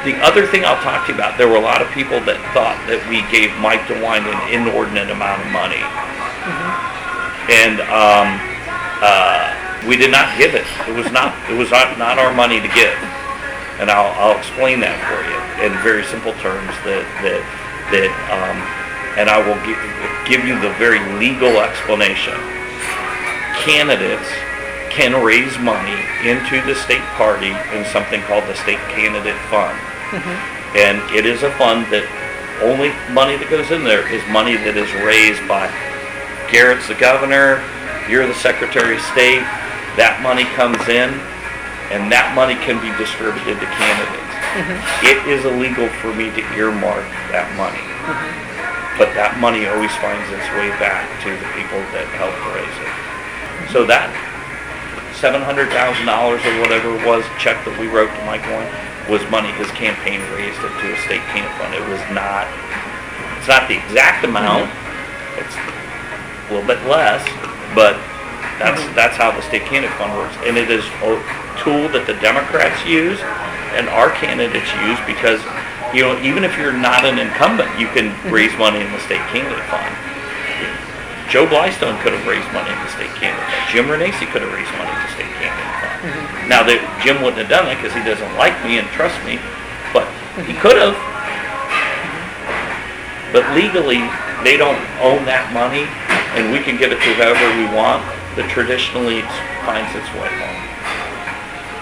The other thing I'll talk to you about, there were a lot of people that thought that we gave Mike DeWine an inordinate amount of money. And we did not give it. It was not not our money to give. And I'll explain that for you in very simple terms. And I will give you the very legal explanation. Candidates can raise money into the state party in something called the State Candidate Fund. And it is a fund that only money that goes in there is money that is raised by Garrett's the governor, you're the Secretary of State, that money comes in, and that money can be distributed to candidates. It is illegal for me to earmark that money. But that money always finds its way back to the people that helped raise it. So that $700,000 or whatever it was, check that we wrote to Mike Warren, was money his campaign raised into a state camp fund. It was not, it's not the exact amount, it's a little bit less, but that's how the state candidate fund works. And it is a tool that the Democrats use and our candidates use because, you know, even if you're not an incumbent, you can raise money in the state candidate fund. Joe Blystone could have raised money in the state candidate fund. Jim Renacci could have raised money in the state candidate fund. Now, Jim wouldn't have done it because he doesn't like me and trust me, but he could have. But legally, they don't own that money, and we can give it to whoever we want, but traditionally it finds its way home.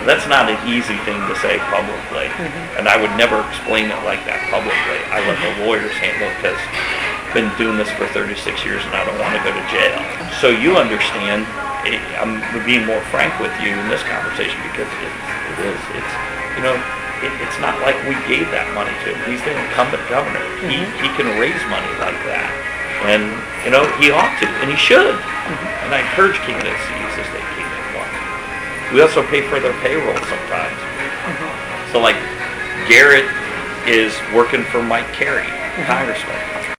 That's not an easy thing to say publicly, and I would never explain it like that publicly. I let the lawyers handle it because I've been doing this for 36 years and I don't want to go to jail. So you understand, I'm being more frank with you in this conversation because it's not like we gave that money to him. He's the incumbent governor. He can raise money like that. And, you know, he ought to, and he should. And I encourage candidates to use the state candidate fund. We also pay for their payroll sometimes. So like Garrett is working for Mike Carey, Congressman.